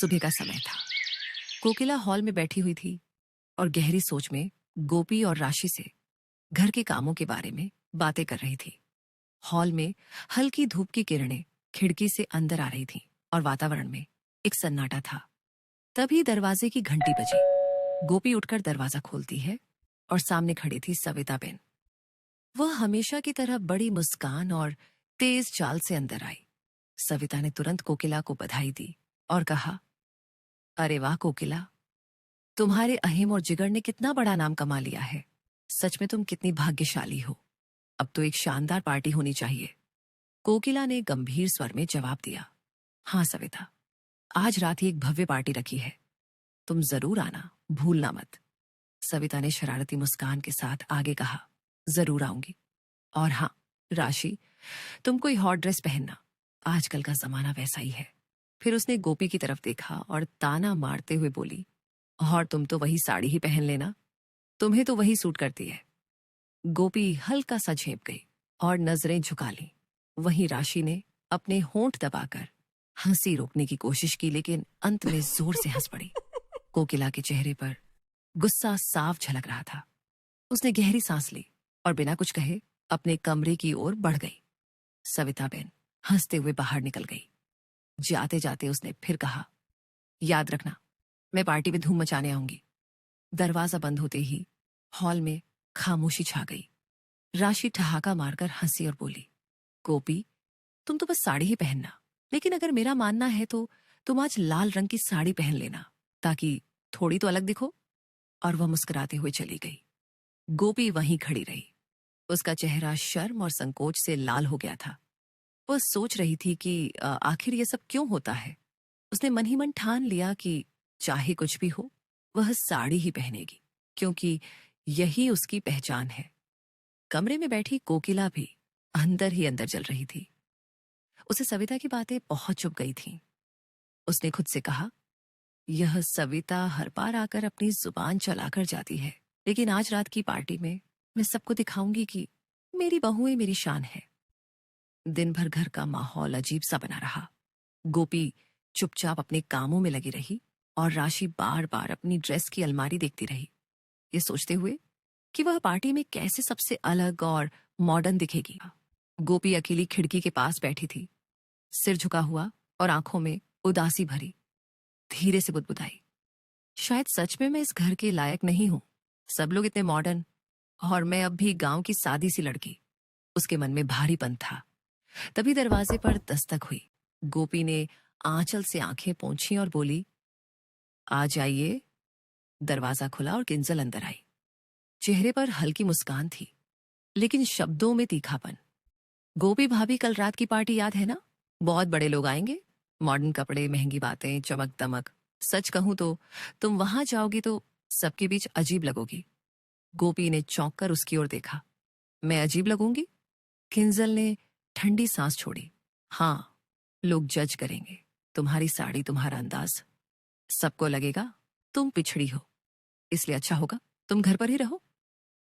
सुबह का समय था। कोकिला हॉल में बैठी हुई थी और गहरी सोच में गोपी और राशि से घर के कामों के बारे में बातें कर रही थी। हॉल में हल्की धूप की किरणें खिड़की से अंदर आ रही थीं और वातावरण में एक सन्नाटा था। तभी दरवाजे की घंटी बजी। गोपी उठकर दरवाजा खोलती है और सामने खड़ी थी सविता बेन। वह हमेशा की तरह बड़ी मुस्कान और तेज चाल से अंदर आई। सविता ने तुरंत कोकिला को बधाई दी और कहा, अरे वाह कोकिला, तुम्हारे अहिम और जिगर ने कितना बड़ा नाम कमा लिया है। सच में तुम कितनी भाग्यशाली हो। अब तो एक शानदार पार्टी होनी चाहिए। कोकिला ने गंभीर स्वर में जवाब दिया, हाँ सविता, आज रात ही एक भव्य पार्टी रखी है, तुम जरूर आना, भूलना मत। सविता ने शरारती मुस्कान के साथ आगे कहा, जरूर आऊंगी। और हाँ राशि, तुम कोई हॉट ड्रेस पहनना, आजकल का जमाना वैसा ही है। फिर उसने गोपी की तरफ देखा और ताना मारते हुए बोली, और तुम तो वही साड़ी ही पहन लेना, तुम्हें तो वही सूट करती है। गोपी हल्का सा झेप गई और नजरें झुका ली। वहीं राशि ने अपने होंठ दबाकर हंसी रोकने की कोशिश की, लेकिन अंत में जोर से हंस पड़ी। कोकिला के चेहरे पर गुस्सा साफ झलक रहा था। उसने गहरी सांस ली और बिना कुछ कहे अपने कमरे की ओर बढ़ गई। सविता बेन हंसते हुए बाहर निकल गई। जाते जाते उसने फिर कहा, याद रखना, मैं पार्टी में धूम मचाने आऊंगी। दरवाजा बंद होते ही हॉल में खामोशी छा गई। राशि ठहाका मारकर हंसी और बोली, गोपी, तुम तो बस साड़ी ही पहनना, लेकिन अगर मेरा मानना है तो तुम आज लाल रंग की साड़ी पहन लेना, ताकि थोड़ी तो अलग दिखो। और वह मुस्कुराते हुए चली गई। गोपी वहीं खड़ी रही। उसका चेहरा शर्म और संकोच से लाल हो गया था। वह सोच रही थी कि आखिर ये सब क्यों होता है। उसने मन ही मन ठान लिया कि चाहे कुछ भी हो, वह साड़ी ही पहनेगी, क्योंकि यही उसकी पहचान है। कमरे में बैठी कोकिला भी अंदर ही अंदर जल रही थी। उसे सविता की बातें बहुत चुभ गई थीं। उसने खुद से कहा, यह सविता हर बार आकर अपनी जुबान चलाकर जाती है, लेकिन आज रात की पार्टी में मैं सबको दिखाऊंगी कि मेरी बहुएं मेरी शान है। दिन भर घर का माहौल अजीब सा बना रहा। गोपी चुपचाप अपने कामों में लगी रही और राशि बार बार अपनी ड्रेस की अलमारी देखती रही, ये सोचते हुए कि वह पार्टी में कैसे सबसे अलग और मॉडर्न दिखेगी। गोपी अकेली खिड़की के पास बैठी थी, सिर झुका हुआ और आंखों में उदासी भरी। धीरे से बुदबुदाई, शायद सच में मैं इस घर के लायक नहीं हूं। सब लोग इतने मॉडर्न और मैं अब भी गांव की सादी सी लड़की। उसके मन में भारीपन था। तभी दरवाजे पर दस्तक हुई। गोपी ने आंचल से आंखें पोंछी और बोली, आ जाइए। दरवाजा खुला और किंजल अंदर आई। चेहरे पर हल्की मुस्कान थी, लेकिन शब्दों में तीखापन। गोपी भाभी, कल रात की पार्टी याद है ना? बहुत बड़े लोग आएंगे, मॉडर्न कपड़े, महंगी बातें, चमक दमक। सच कहूं तो तुम वहां जाओगी तो सबके बीच अजीब लगोगी। गोपी ने चौंक कर उसकी ओर देखा। मैं अजीब लगूंगी? किंजल ने ठंडी सांस छोड़ी। हाँ, लोग जज करेंगे, तुम्हारी साड़ी, तुम्हारा अंदाज। सबको लगेगा तुम पिछड़ी हो, इसलिए अच्छा होगा तुम घर पर ही रहो।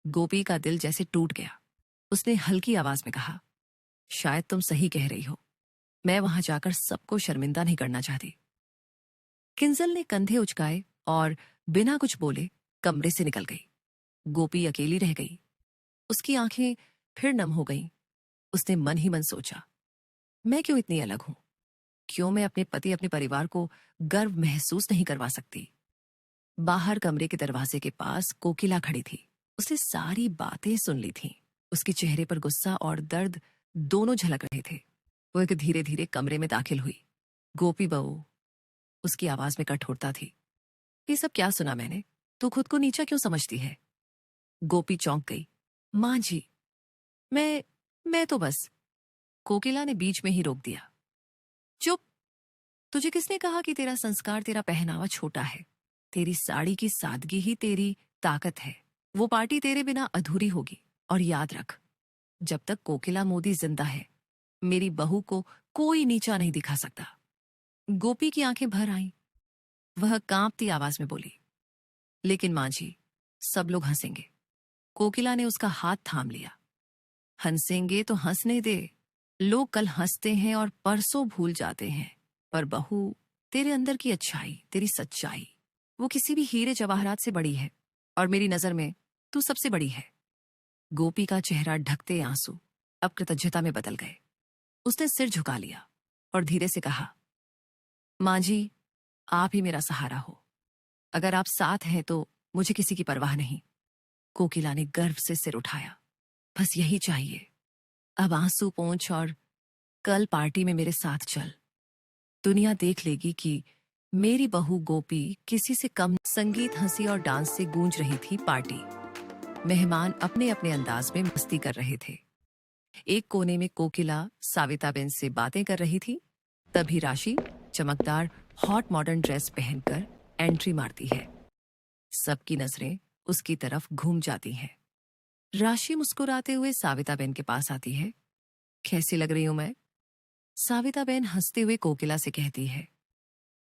गोपी का दिल जैसे टूट गया। उसने हल्की आवाज में कहा, शायद तुम सही कह रही हो, मैं वहां जाकर सबको शर्मिंदा नहीं करना चाहती। किंजल ने कंधे उचकाए और बिना कुछ बोले कमरे से निकल गई। गोपी अकेली रह गई। उसकी आंखें फिर नम हो गईं। उसने मन ही मन सोचा, मैं क्यों इतनी अलग हूं? क्यों मैं अपने पति, अपने परिवार को गर्व महसूस नहीं करवा सकती? बाहर कमरे के दरवाजे के पास कोकिला खड़ी थी। उसने सारी बातें सुन ली थीं। उसके चेहरे पर गुस्सा और दर्द दोनों झलक रहे थे। वो एक धीरे धीरे कमरे में दाखिल हुई। गोपी बहू, उसकी आवाज में कठोरता थी। ये सब क्या सुना मैंने? तू खुद को नीचा क्यों समझती है? गोपी चौंक गई। मां जी, मैं तो बस। कोकिला ने बीच में ही रोक दिया। चुप! तुझे किसने कहा कि तेरा संस्कार, तेरा पहनावा छोटा है? तेरी साड़ी की सादगी ही तेरी ताकत है। वो पार्टी तेरे बिना अधूरी होगी। और याद रख, जब तक कोकिला मोदी जिंदा है, मेरी बहू को कोई नीचा नहीं दिखा सकता। गोपी की आंखें भर आईं। वह कांपती आवाज में बोली, लेकिन मां जी, सब लोग हंसेंगे। कोकिला ने उसका हाथ थाम लिया। हंसेंगे तो हंसने दे। लोग कल हंसते हैं और परसों भूल जाते हैं, पर बहू, तेरे अंदर की अच्छाई, तेरी सच्चाई, वो किसी भी हीरे जवाहरात से बड़ी है, और मेरी नजर में तू सबसे बड़ी है। गोपी का चेहरा ढकते आंसू अब कृतज्ञता में बदल गए। उसने सिर झुका लिया और धीरे से कहा, मां जी, आप ही मेरा सहारा हो। अगर आप साथ हैं तो मुझे किसी की परवाह नहीं। कोकिला ने गर्व से सिर उठाया। बस यही चाहिए। अब आंसू पोंछ और कल पार्टी में मेरे साथ चल। दुनिया देख लेगी कि मेरी बहू गोपी किसी से कम। संगीत, हंसी और डांस से गूंज रही थी पार्टी। मेहमान अपने अपने अंदाज में मस्ती कर रहे थे। एक कोने में कोकिला साविताबेन से बातें कर रही थी। तभी राशि चमकदार हॉट मॉडर्न ड्रेस पहनकर एंट्री मारती है। सबकी नजरें उसकी तरफ घूम जाती हैं। राशि मुस्कुराते हुए साविताबेन के पास आती है। कैसी लग रही हूं मैं? साविताबेन हंसते हुए कोकिला से कहती है,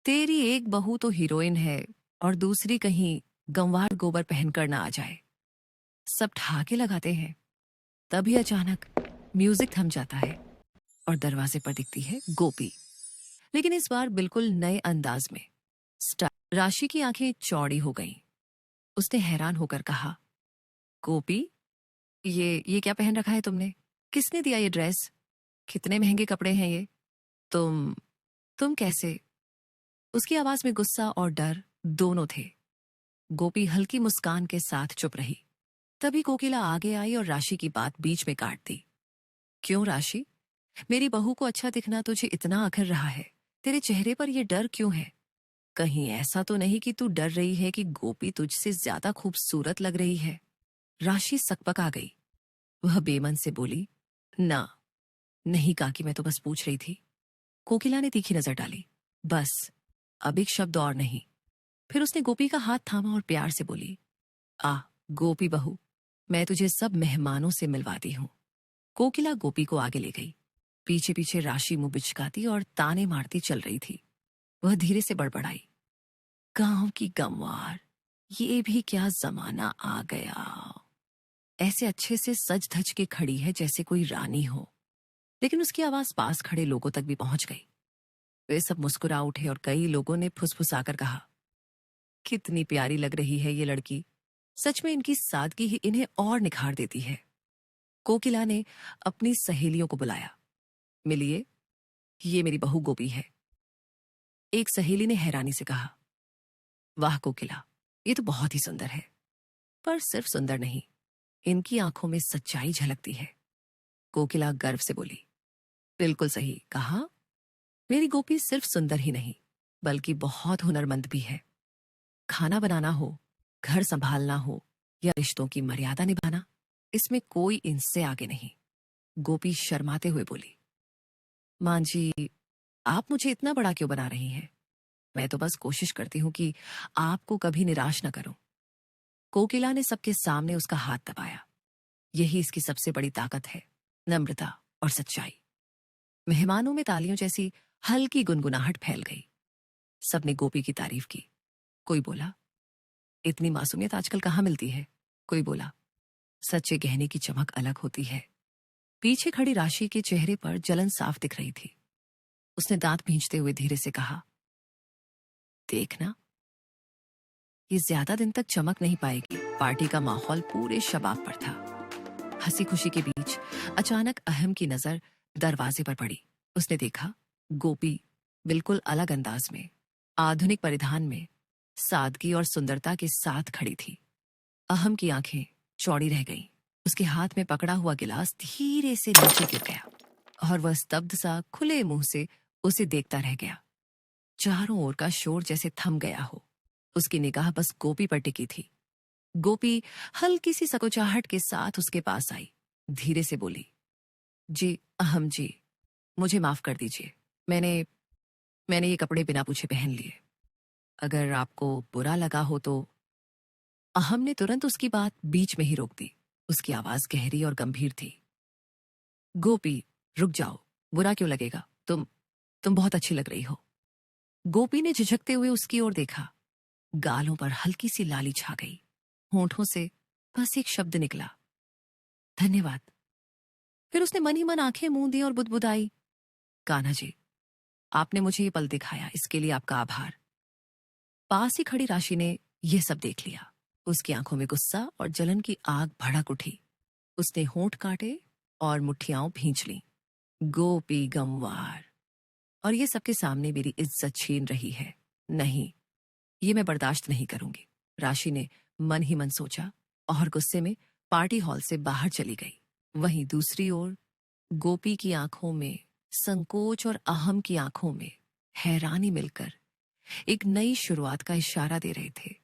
तेरी एक बहू तो हीरोइन है और दूसरी कहीं गंवार गोबर पहनकर ना आ जाए। सब ठहाके लगाते हैं। तभी अचानक म्यूजिक थम जाता है और दरवाजे पर दिखती है गोपी, लेकिन इस बार बिल्कुल नए अंदाज में। राशि की आंखें चौड़ी हो गईं। उसने हैरान होकर कहा, गोपी, ये क्या पहन रखा है तुमने? किसने दिया ये ड्रेस? कितने महंगे कपड़े हैं ये? तुम कैसे? उसकी आवाज में गुस्सा और डर दोनों थे। गोपी हल्की मुस्कान के साथ चुप रही। तभी कोकिला आगे आई और राशि की बात बीच में काट दी। क्यों राशि? मेरी बहू को अच्छा दिखना तुझे इतना अखर रहा है। तेरे चेहरे पर यह डर क्यों है? कहीं ऐसा तो नहीं कि तू डर रही है कि गोपी तुझसे ज्यादा खूबसूरत लग रही है? राशि सकपका गई। वह बेमन से बोली, ना, नहीं काकी, मैं तो बस पूछ रही थी। कोकिला ने तीखी नजर डाली। बस, अब एक शब्द और नहीं। फिर उसने गोपी का हाथ थामा और प्यार से बोली, आ गोपी बहू, मैं तुझे सब मेहमानों से मिलवाती हूँ। कोकिला गोपी को आगे ले गई। पीछे पीछे राशि मुंह बिचकाती और ताने मारती चल रही थी। वह धीरे से बड़बड़ाई, गांव की गंवार, ये भी क्या जमाना आ गया। ऐसे अच्छे से सज धज के खड़ी है जैसे कोई रानी हो। लेकिन उसकी आवाज पास खड़े लोगों तक भी पहुंच गई। वे सब मुस्कुरा उठे और कई लोगों ने फुसफुसाकर कहा, कितनी प्यारी लग रही है ये लड़की। सच में इनकी सादगी ही इन्हें और निखार देती है। कोकिला ने अपनी सहेलियों को बुलाया। मिलिए, ये मेरी बहू गोपी है। एक सहेली ने हैरानी से कहा, वाह कोकिला, ये तो बहुत ही सुंदर है। पर सिर्फ सुंदर नहीं, इनकी आंखों में सच्चाई झलकती है। कोकिला गर्व से बोली, बिल्कुल सही कहा। मेरी गोपी सिर्फ सुंदर ही नहीं, बल्कि बहुत हुनरमंद भी है। खाना बनाना हो, घर संभालना हो या रिश्तों की मर्यादा निभाना, इसमें कोई इनसे आगे नहीं। गोपी शर्माते हुए बोली, मां जी, आप मुझे इतना बड़ा क्यों बना रही हैं? मैं तो बस कोशिश करती हूं कि आपको कभी निराश न करूं। कोकिला ने सबके सामने उसका हाथ दबाया। यही इसकी सबसे बड़ी ताकत है, नम्रता और सच्चाई। मेहमानों में तालियों जैसी हल्की गुनगुनाहट फैल गई। सबने गोपी की तारीफ की। कोई बोला, इतनी मासूमियत आजकल कहाँ मिलती है? कोई बोला, सच्चे गहने की चमक अलग होती है। पीछे खड़ी राशि के चेहरे पर जलन साफ दिख रही थी। उसने दांत भींचते हुए धीरे से कहा, देखना, ये ज्यादा दिन तक चमक नहीं पाएगी। पार्टी का माहौल पूरे शबाब पर था। हंसी खुशी के बीच अचानक अहम की नजर दरवाजे पर पड़ी। उसने देखा, गोपी बिल्कुल अलग अंदाज में, आधुनिक परिधान में, सादगी और सुंदरता के साथ खड़ी थी। अहम की आंखें चौड़ी रह गईं। उसके हाथ में पकड़ा हुआ गिलास धीरे से नीचे गिर गया और वह स्तब्ध सा खुले मुंह से उसे देखता रह गया। चारों ओर का शोर जैसे थम गया हो। उसकी निगाह बस गोपी पर टिकी थी। गोपी हल्की सी सकुचाहट के साथ उसके पास आई। धीरे से बोली, जी अहम जी, मुझे माफ कर दीजिए। मैंने मैंने ये कपड़े बिना पूछे पहन लिए। अगर आपको बुरा लगा हो तो। अहम ने तुरंत उसकी बात बीच में ही रोक दी। उसकी आवाज गहरी और गंभीर थी। गोपी, रुक जाओ, बुरा क्यों लगेगा? तुम बहुत अच्छी लग रही हो। गोपी ने झिझकते हुए उसकी ओर देखा। गालों पर हल्की सी लाली छा गई। होंठों से बस एक शब्द निकला, धन्यवाद। फिर उसने मन ही मन आंखें मूंद दी और बुदबुदाई, कान्हा जी, आपने मुझे ये पल दिखाया, इसके लिए आपका आभार। पास ही खड़ी राशि ने यह सब देख लिया। उसकी आंखों में गुस्सा और जलन की आग भड़क उठी। उसने होंठ काटे और मुट्ठियां भींच लीं। गोपी गंवार, और ये सबके सामने मेरी इज्जत छीन रही है। नहीं, ये मैं बर्दाश्त नहीं करूंगी, राशि ने मन ही मन सोचा और गुस्से में पार्टी हॉल से बाहर चली गई। वहीं दूसरी ओर गोपी की आंखों में संकोच और अहम की आंखों में हैरानी मिलकर एक नई शुरुआत का इशारा दे रहे थे।